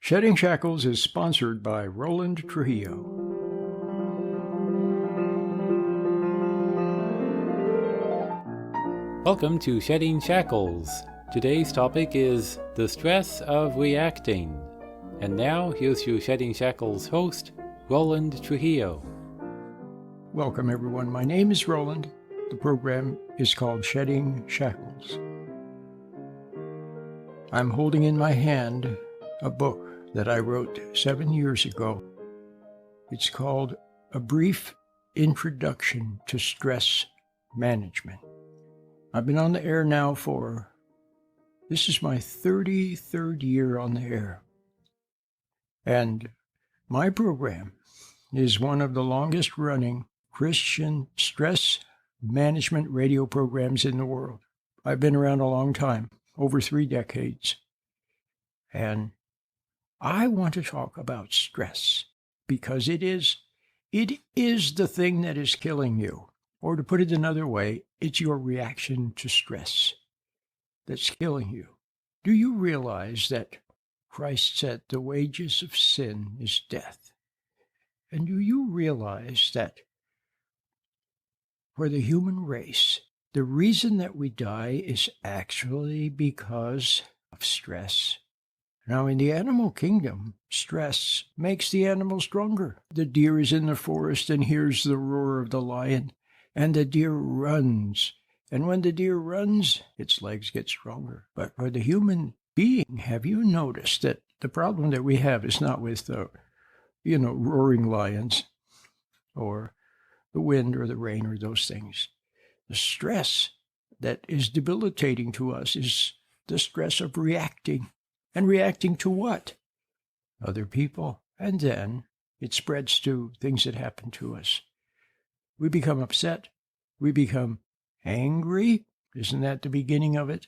Shedding Shackles is sponsored by Roland Trujillo. Welcome to Shedding Shackles. Today's topic is the stress of reacting. And now, here's your Shedding Shackles host, Roland Trujillo. Welcome, everyone. My name is Roland. The program is called Shedding Shackles. I'm holding in my hand a book that I wrote 7 years ago. It's called A Brief Introduction to Stress Management. I've been on the air now this is my 33rd year on the air. And my program is one of the longest running Christian stress management radio programs in the world. I've been around a long time, over 3 decades. And I want to talk about stress because it is the thing that is killing you. Or to put it another way, it's your reaction to stress that's killing you. Do you realize that Christ said the wages of sin is death? And do you realize that for the human race, the reason that we die is actually because of stress? Now, in the animal kingdom, stress makes the animal stronger. The deer is in the forest and hears the roar of the lion, and the deer runs. And when the deer runs, its legs get stronger. But for the human being, have you noticed that the problem that we have is not with roaring lions or the wind or the rain or those things? The stress that is debilitating to us is the stress of reacting. And reacting to what? Other people. And then it spreads to things that happen to us. We become upset. We become angry. Isn't that the beginning of it?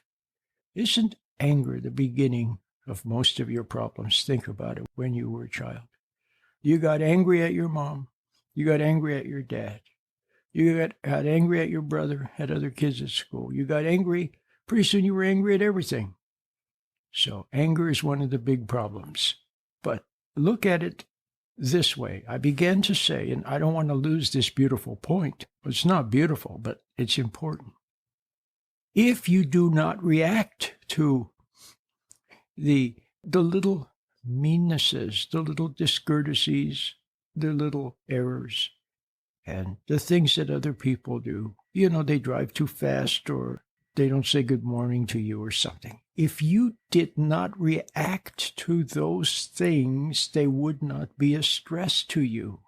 Isn't anger the beginning of most of your problems? Think about it when you were a child. You got angry at your mom. You got angry at your dad. You got angry at your brother, at other kids at school. You got angry. Pretty soon you were angry at everything. So anger is one of the big problems. But look at it this way. I began to say, and I don't want to lose this beautiful point. It's not beautiful, but it's important. If you do not react to the little meannesses, the little discourtesies, the little errors, and the things that other people do, they drive too fast or they don't say good morning to you or something. If you did not react to those things, they would not be a stress to you.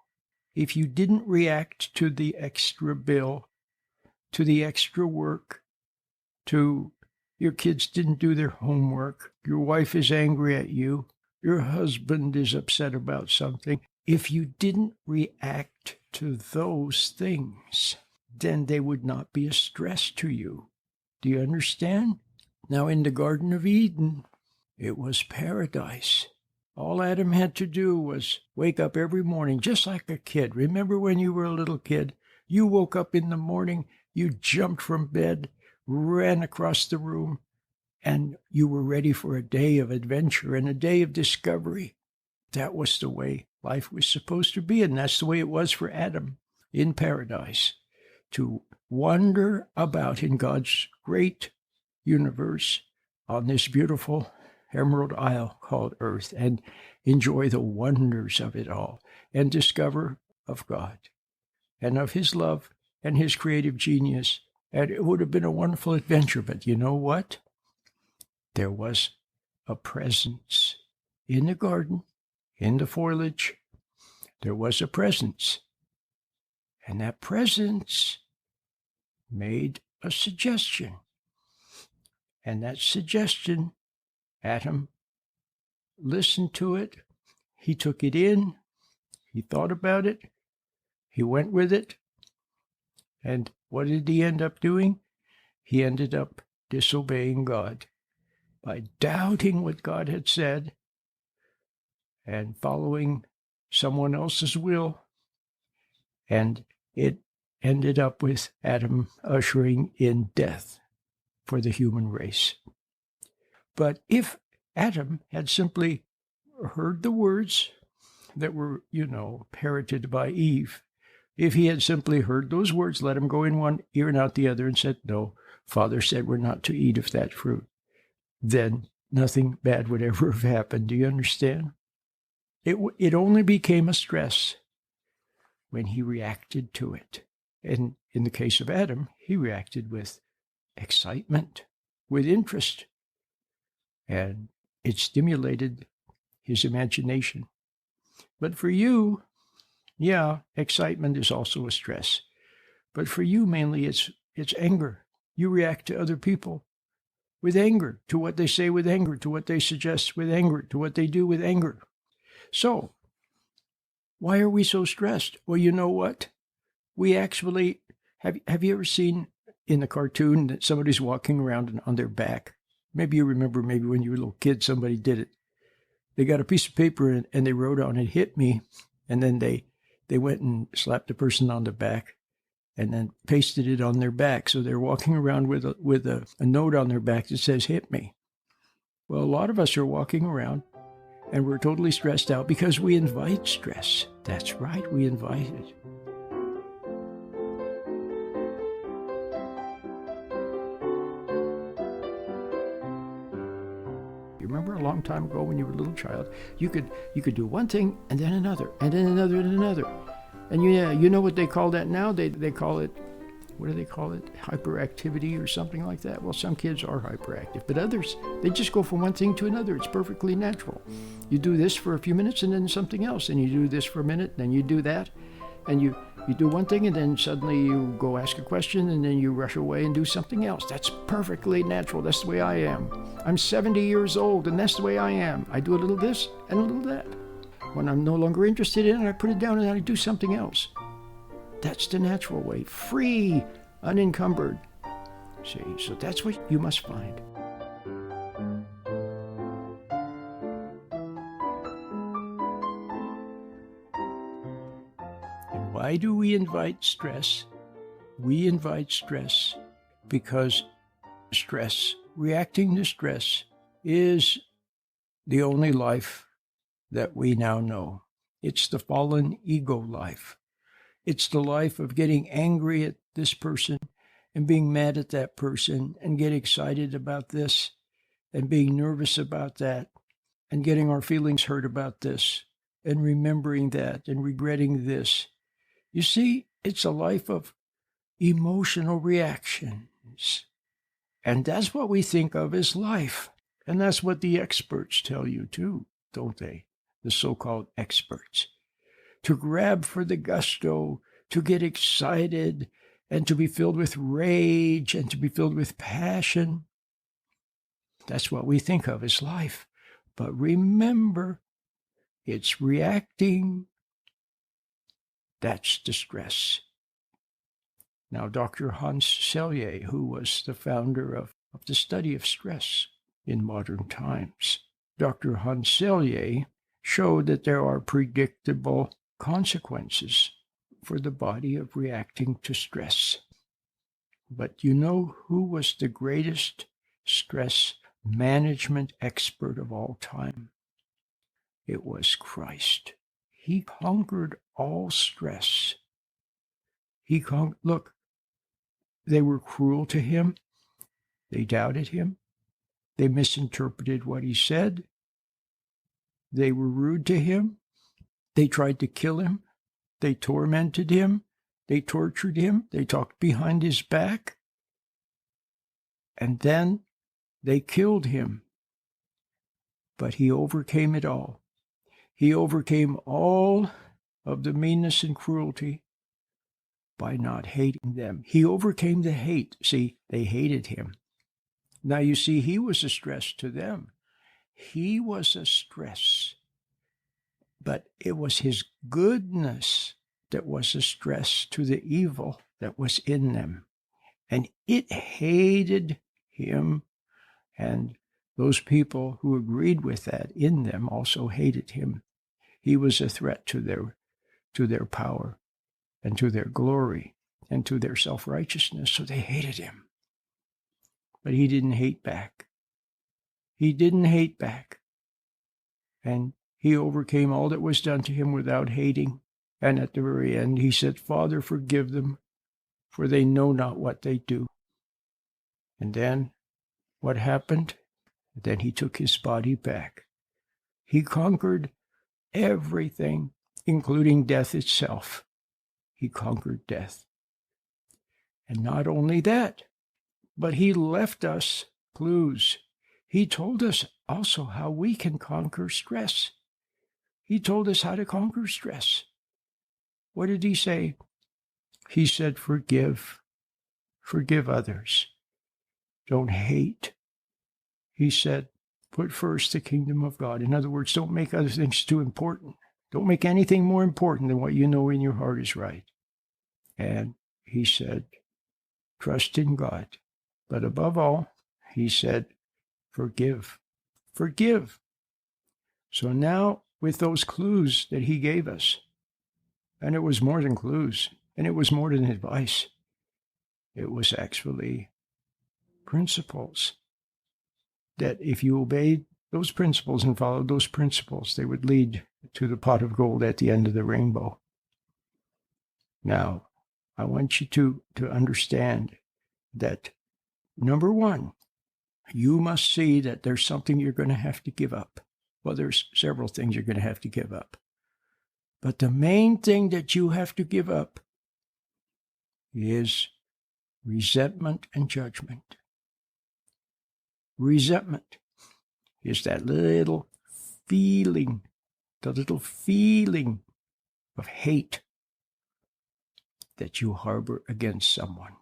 If you didn't react to the extra bill, to the extra work, to your kids didn't do their homework, your wife is angry at you, your husband is upset about something, if you didn't react to those things, then they would not be a stress to you. Do you understand? Now, in the Garden of Eden, it was paradise. All Adam had to do was wake up every morning, just like a kid. Remember when you were a little kid? You woke up in the morning, you jumped from bed, ran across the room, and you were ready for a day of adventure and a day of discovery. That was the way life was supposed to be, and that's the way it was for Adam in paradise, to wander about in God's great universe on this beautiful emerald isle called Earth and enjoy the wonders of it all and discover of God and of His love and His creative genius. And it would have been a wonderful adventure, but you know what? There was a presence in the garden, in the foliage. There was a presence. And that presence made a suggestion. And that suggestion, Adam listened to it. He took it in. He thought about it. He went with it. And what did he end up doing? He ended up disobeying God by doubting what God had said and following someone else's will. And it ended up with Adam ushering in death for the human race. But if Adam had simply heard the words that were, parroted by Eve, if he had simply heard those words, let him go in one ear and out the other, and said, no, Father said we're not to eat of that fruit, then nothing bad would ever have happened. Do you understand? It only became a stress when he reacted to it. And in the case of Adam, he reacted with excitement, with interest. And it stimulated his imagination. But for you, yeah, excitement is also a stress. But for you, mainly, it's anger. You react to other people with anger, to what they say with anger, to what they suggest with anger, to what they do with anger. So, why are we so stressed? Well, you know what? We actually, have you ever seen in the cartoon that somebody's walking around on their back? Maybe you remember, maybe when you were a little kid, somebody did it. They got a piece of paper and they wrote on it, hit me, and then they went and slapped the person on the back and then pasted it on their back. So they're walking around with a note on their back that says, hit me. Well, a lot of us are walking around and we're totally stressed out because we invite stress. That's right, we invite it. Remember a long time ago when you were a little child, you could do one thing and then another, and then another and another. And you know what they call that now? They call it, what do they call it? Hyperactivity or something like that. Well, some kids are hyperactive, but others, they just go from one thing to another. It's perfectly natural. You do this for a few minutes and then something else, and you do this for a minute, and then you do that, and you do one thing and then suddenly you go ask a question and then you rush away and do something else. That's perfectly natural. That's the way I am. I'm 70 years old and that's the way I am. I do a little this and a little that. When I'm no longer interested in it, I put it down and I do something else. That's the natural way. Free, unencumbered. See, so that's what you must find. Why do we invite stress? We invite stress because stress, reacting to stress, is the only life that we now know. It's the fallen ego life. It's the life of getting angry at this person and being mad at that person and getting excited about this and being nervous about that and getting our feelings hurt about this and remembering that and regretting this. You see, it's a life of emotional reactions. And that's what we think of as life. And that's what the experts tell you too, don't they? The so-called experts. To grab for the gusto, to get excited, and to be filled with rage, and to be filled with passion. That's what we think of as life. But remember, it's reacting. That's distress. Now, Dr. Hans Selye, who was the founder of the study of stress in modern times, Dr. Hans Selye showed that there are predictable consequences for the body of reacting to stress. But you know who was the greatest stress management expert of all time? It was Christ. He conquered all stress. Look, they were cruel to him. They doubted him. They misinterpreted what he said. They were rude to him. They tried to kill him. They tormented him. They tortured him. They talked behind his back. And then they killed him. But he overcame it all. He overcame all of the meanness and cruelty by not hating them. He overcame the hate. See, they hated him. Now you see, he was a stress to them. He was a stress. But it was his goodness that was a stress to the evil that was in them. And it hated him, and those people who agreed with that in them also hated him. He was a threat to their power and to their glory and to their self-righteousness, so they hated him. But he didn't hate back. He didn't hate back. And He overcame all that was done to him without hating. And at the very end, he said, Father, forgive them, for they know not what they do. And then what happened? Then he took his body back. He conquered everything, including death itself. He conquered death. And not only that, but he left us clues. He told us also how we can conquer stress. He told us how to conquer stress. What did he say? He said, forgive. Forgive others. Don't hate. He said, put first the kingdom of God. In other words, don't make other things too important. Don't make anything more important than what you know in your heart is right. And he said, trust in God. But above all, he said, forgive. Forgive. So now, with those clues that he gave us, and it was more than clues, and it was more than advice, it was actually principles, that if you obeyed those principles and followed those principles, they would lead to the pot of gold at the end of the rainbow. Now, I want you to understand that, number one, you must see that there's something you're going to have to give up. Well, there's several things you're going to have to give up. But the main thing that you have to give up is resentment and judgment. Resentment is that little feeling, the little feeling of hate that you harbor against someone.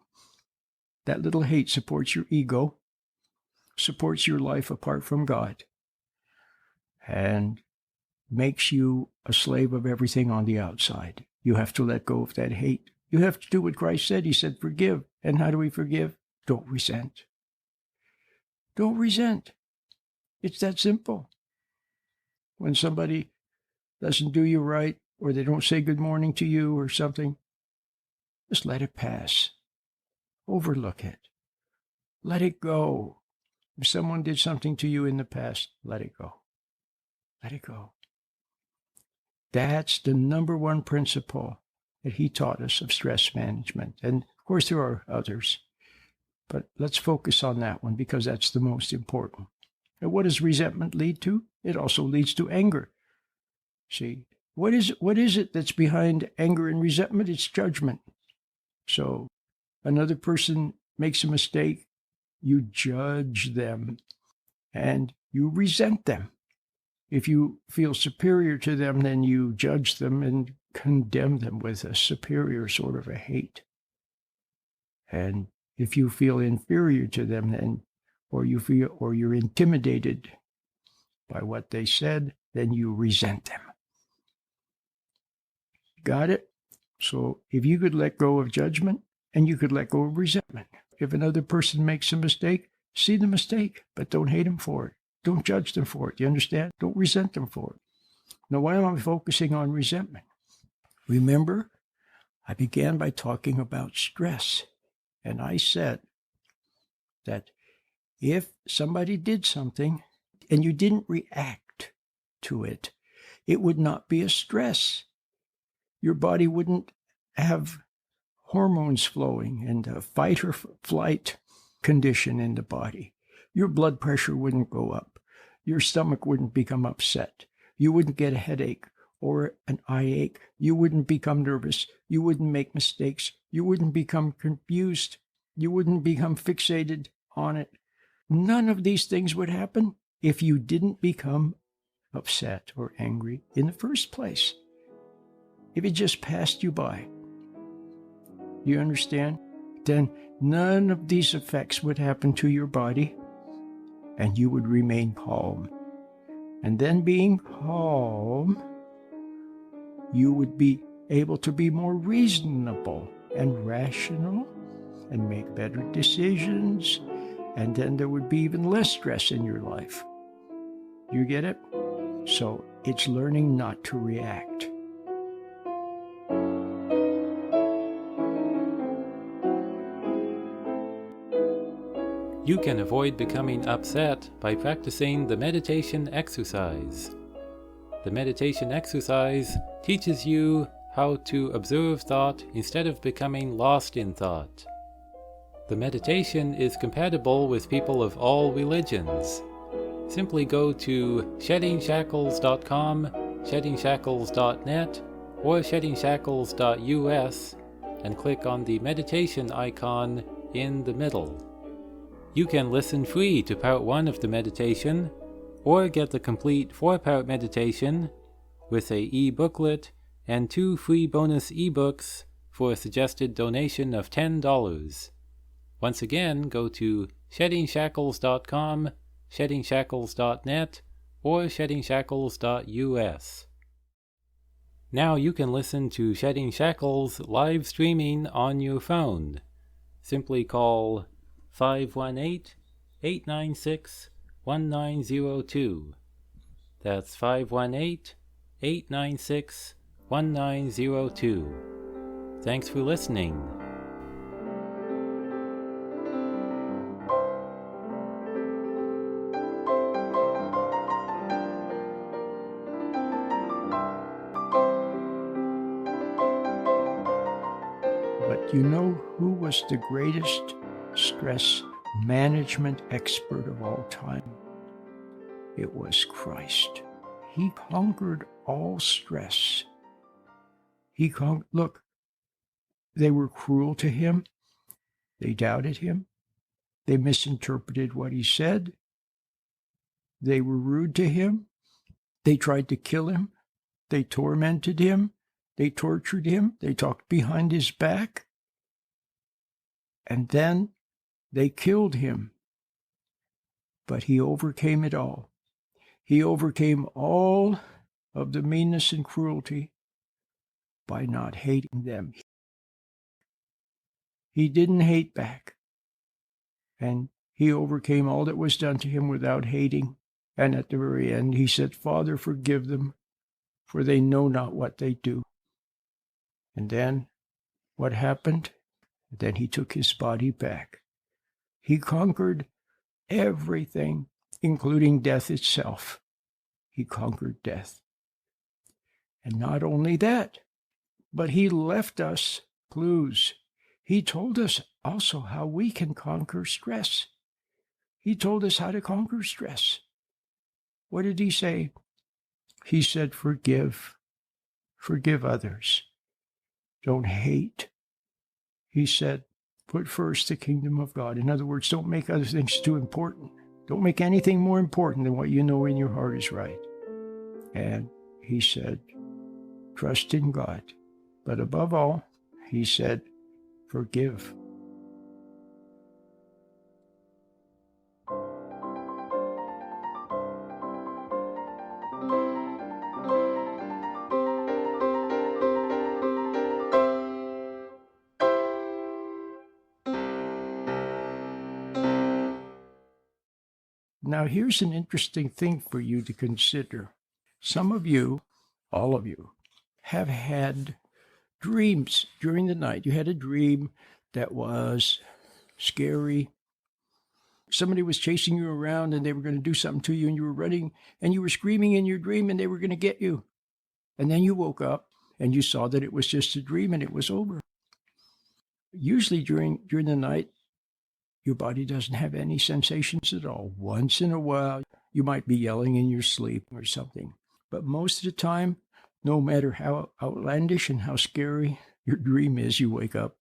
That little hate supports your ego, supports your life apart from God, and makes you a slave of everything on the outside. You have to let go of that hate. You have to do what Christ said. He said, forgive. And how do we forgive? Don't resent. Don't resent. It's that simple. When somebody doesn't do you right, or they don't say good morning to you or something, just let it pass. Overlook it. Let it go. If someone did something to you in the past, let it go. Let it go. That's the number one principle that he taught us of stress management. And of course, there are others, but let's focus on that one because that's the most important. And what does resentment lead to? It also leads to anger. See, what is it that's behind anger and resentment? It's judgment. So another person makes a mistake, you judge them and you resent them. If you feel superior to them, then you judge them and condemn them with a superior sort of a hate. And if you feel inferior to them, then, or you're intimidated by what they said, then you resent them. Got it? So if you could let go of judgment and you could let go of resentment. If another person makes a mistake, see the mistake, but don't hate them for it. Don't judge them for it. You understand? Don't resent them for it. Now, why am I focusing on resentment? Remember, I began by talking about stress. And I said that if somebody did something and you didn't react to it, it would not be a stress. Your body wouldn't have hormones flowing and a fight or flight condition in the body. Your blood pressure wouldn't go up. Your stomach wouldn't become upset. You wouldn't get a headache or an eye ache. You wouldn't become nervous. You wouldn't make mistakes. You wouldn't become confused. You wouldn't become fixated on it. None of these things would happen if you didn't become upset or angry in the first place. If it just passed you by. You understand? Then none of these effects would happen to your body, and you would remain calm. And then being calm, you would be able to be more reasonable and rational and make better decisions, and then there would be even less stress in your life. You get it? So it's learning not to react. You can avoid becoming upset by practicing the meditation exercise. The meditation exercise teaches you how to observe thought instead of becoming lost in thought. The meditation is compatible with people of all religions. Simply go to sheddingshackles.com, sheddingshackles.net, or sheddingshackles.us and click on the meditation icon in the middle. You can listen free to part 1 of the meditation, or get the complete 4-part meditation with a e-booklet and 2 free bonus ebooks for a suggested donation of $10. Once again, go to sheddingshackles.com, sheddingshackles.net, or sheddingshackles.us. Now you can listen to Shedding Shackles live streaming on your phone. Simply call 518-896-1902. That's 518-896-1902. Thanks for listening. But you know who was the greatest stress management expert of all time? It was Christ. He conquered all stress. Look, they were cruel to him. They doubted him. They misinterpreted what he said. They were rude to him. They tried to kill him. They tormented him. They tortured him. They talked behind his back. And then they killed him. But he overcame it all. He overcame all of the meanness and cruelty by not hating them. He didn't hate back. And he overcame all that was done to him without hating. And at the very end, he said, "Father, forgive them, for they know not what they do." And then what happened? Then he took his body back. He conquered everything, including death itself. He conquered death. And not only that, but he left us clues. He told us also how we can conquer stress. He told us how to conquer stress. What did he say? He said, forgive. Forgive others. Don't hate. He said, put first the kingdom of God. In other words, don't make other things too important. Don't make anything more important than what you know in your heart is right. And he said, trust in God. But above all, he said, forgive. Now, here's an interesting thing for you to consider. Some of you, all of you, have had dreams during the night. You had a dream that was scary. Somebody was chasing you around and they were going to do something to you and you were running and you were screaming in your dream and they were going to get you. And then you woke up and you saw that it was just a dream and it was over. Usually during the night, your body doesn't have any sensations at all. Once in a while, you might be yelling in your sleep or something. But most of the time, no matter how outlandish and how scary your dream is, you wake up,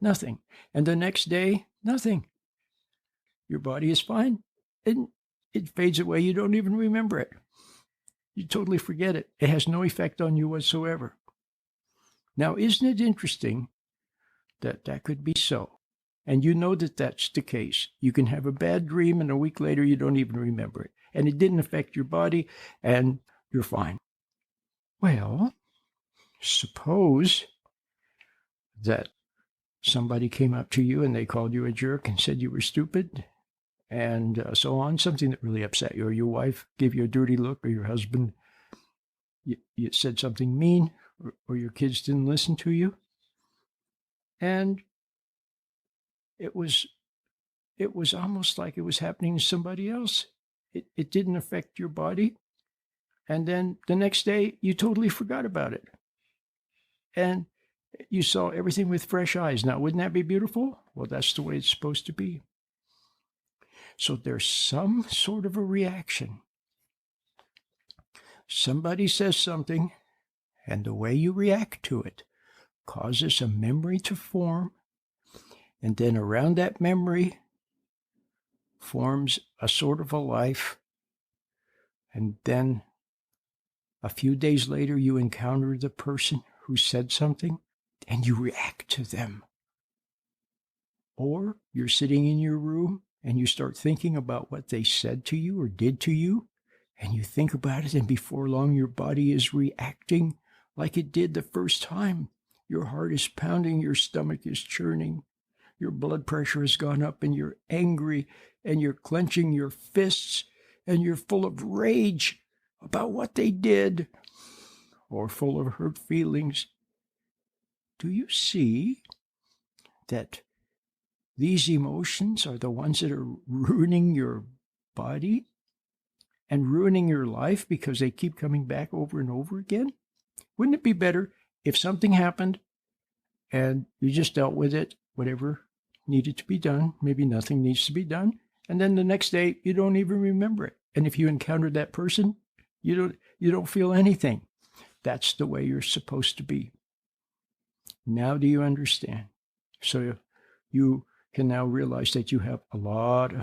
nothing. And the next day, nothing. Your body is fine. And it fades away. You don't even remember it. You totally forget it. It has no effect on you whatsoever. Now, isn't it interesting that that could be so? And you know that that's the case. You can have a bad dream and a week later you don't even remember it. And it didn't affect your body and you're fine. Well, suppose that somebody came up to you and they called you a jerk and said you were stupid and so on, something that really upset you, or your wife gave you a dirty look, or your husband, you said something mean, or your kids didn't listen to you. And it was almost like it was happening to somebody else. It didn't affect your body, And then the next day, you totally forgot about it. And you saw everything with fresh eyes. Now, wouldn't that be beautiful? Well, that's the way it's supposed to be. So there's some sort of a reaction. Somebody says something, and the way you react to it causes a memory to form, and then around that memory forms a sort of a life, and then a few days later you encounter the person who said something, and you react to them. Or you're sitting in your room, and you start thinking about what they said to you or did to you, and you think about it, and before long your body is reacting like it did the first time. Your heart is pounding, your stomach is churning, your blood pressure has gone up, and you're angry, and you're clenching your fists, and you're full of rage about what they did, or full of hurt feelings. Do you see that these emotions are the ones that are ruining your body and ruining your life because they keep coming back over and over again? Wouldn't it be better if something happened and you just dealt with it, whatever needed to be done, maybe nothing needs to be done, and then the next day you don't even remember it. And if you encountered that person, you don't feel anything. That's the way you're supposed to be. Now do you understand? So you can now realize that you have a lot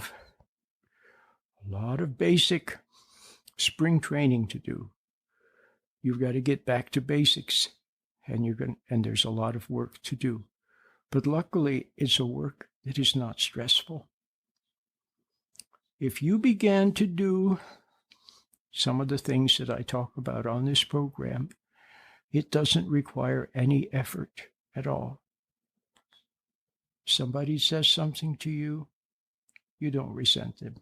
of basic spring training to do. You've got to get back to basics, and there's a lot of work to do. But luckily, it's a work that is not stressful. If you began to do some of the things that I talk about on this program, it doesn't require any effort at all. Somebody says something to you, you don't resent them.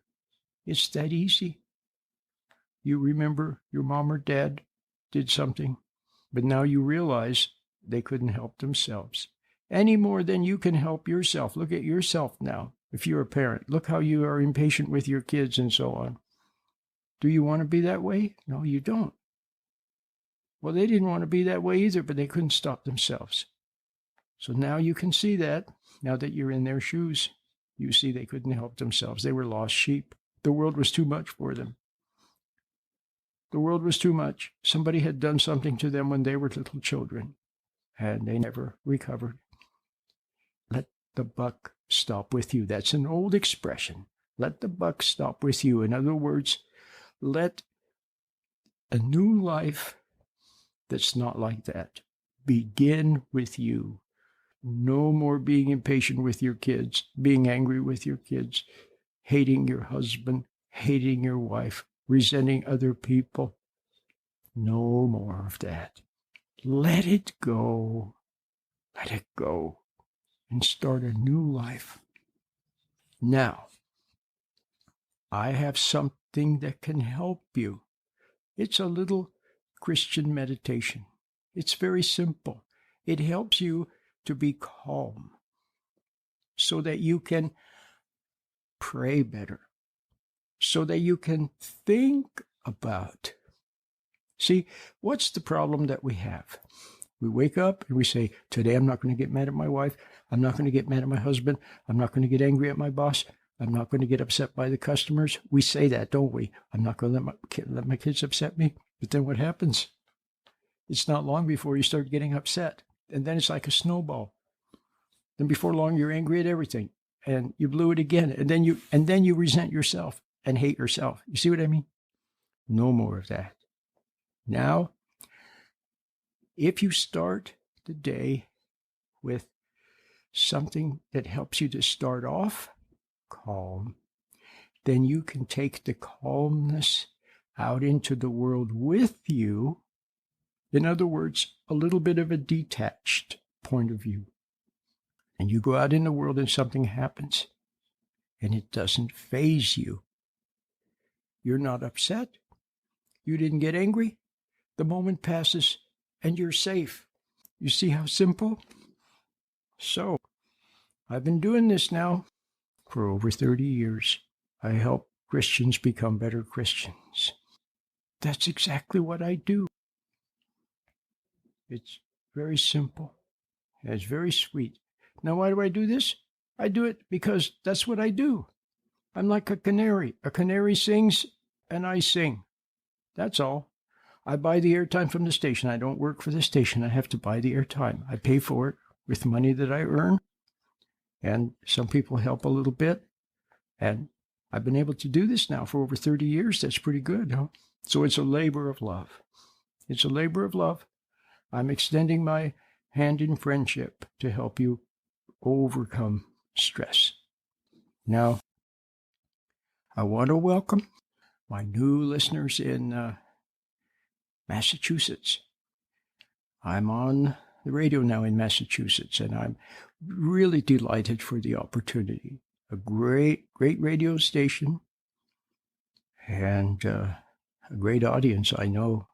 It's that easy. You remember your mom or dad did something, but now you realize they couldn't help themselves any more than you can help yourself. Look at yourself now. If you're a parent, look how you are impatient with your kids and so on. Do you want to be that way? No, you don't. Well, they didn't want to be that way either, but they couldn't stop themselves. So now you can see that. Now that you're in their shoes, you see they couldn't help themselves. They were lost sheep. The world was too much for them. The world was too much. Somebody had done something to them when they were little children, and they never recovered. Let the buck stop with you. That's an old expression. Let the buck stop with you. In other words, let a new life that's not like that begin with you. No more being impatient with your kids, being angry with your kids, hating your husband, hating your wife, resenting other people. No more of that. Let it go. Let it go. And start a new life. Now, I have something that can help you. It's a little Christian meditation. It's very simple. It helps you to be calm so that you can pray better, so that you can think about. See, what's the problem that we have? We wake up and we say, today I'm not going to get mad at my wife. I'm not going to get mad at my husband. I'm not going to get angry at my boss. I'm not going to get upset by the customers. We say that, don't we? I'm not going to let my kids upset me. But then what happens? It's not long before you start getting upset. And then it's like a snowball. Then before long, you're angry at everything. And you blew it again. And then you resent yourself and hate yourself. You see what I mean? No more of that. Now, if you start the day with something that helps you to start off calm, then you can take the calmness out into the world with you. In other words, a little bit of a detached point of view. And you go out in the world and something happens, and it doesn't faze you. You're not upset. You didn't get angry. The moment passes, and you're safe. You see how simple? So, I've been doing this now for over 30 years. I help Christians become better Christians. that's exactly what I do. It's very simple. And it's very sweet. Now, why do I do this? I do it because that's what I do. I'm like a canary. A canary sings, and I sing. That's all. I buy the airtime from the station. I don't work for the station. I have to buy the airtime. I pay for it with money that I earn. And some people help a little bit. And I've been able to do this now for over 30 years. That's pretty good, huh? So it's a labor of love. It's a labor of love. I'm extending my hand in friendship to help you overcome stress. Now, I want to welcome my new listeners in Massachusetts. I'm on the radio now in Massachusetts, and I'm really delighted for the opportunity. A great radio station and a great audience, I know.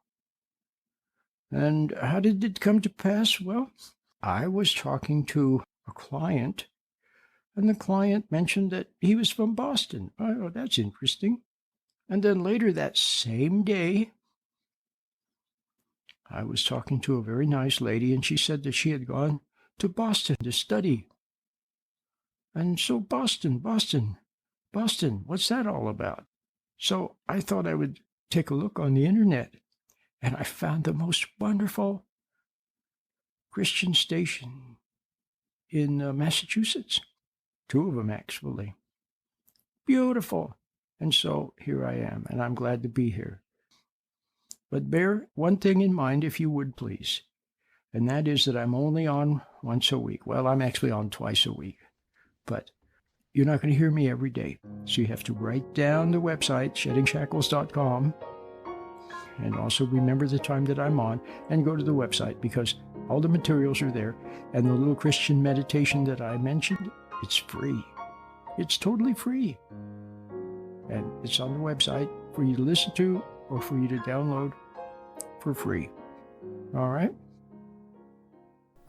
And how did it come to pass? Well, I was talking to a client, and the client mentioned that he was from Boston. Oh, that's interesting. And then later that same day, I was talking to a very nice lady, and she said that she had gone to Boston to study. And so Boston, what's that all about? So I thought I would take a look on the internet, and I found the most wonderful Christian station in Massachusetts. 2 of them, actually. Beautiful. And so here I am, and I'm glad to be here. But bear one thing in mind, if you would, please, and that is that I'm only on once a week. Well, I'm actually on twice a week, but you're not going to hear me every day. So you have to write down the website, sheddingshackles.com, and also remember the time that I'm on, and go to the website, because all the materials are there, and the little Christian meditation that I mentioned, it's free. It's totally free. And it's on the website for you to listen to or for you to download for free. All right?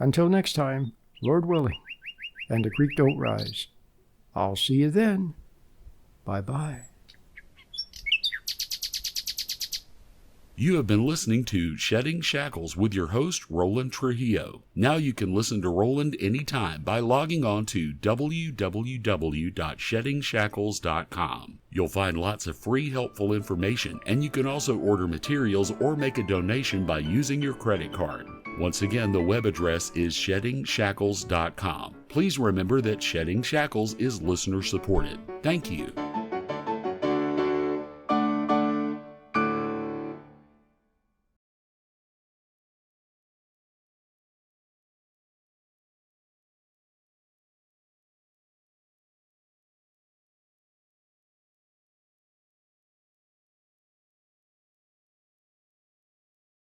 Until next time, Lord willing, and the creek don't rise. I'll see you then. Bye-bye. You have been listening to Shedding Shackles with your host, Roland Trujillo. Now you can listen to Roland anytime by logging on to www.sheddingshackles.com. You'll find lots of free, helpful information, and you can also order materials or make a donation by using your credit card. Once again, the web address is sheddingshackles.com. Please remember that Shedding Shackles is listener-supported. Thank you.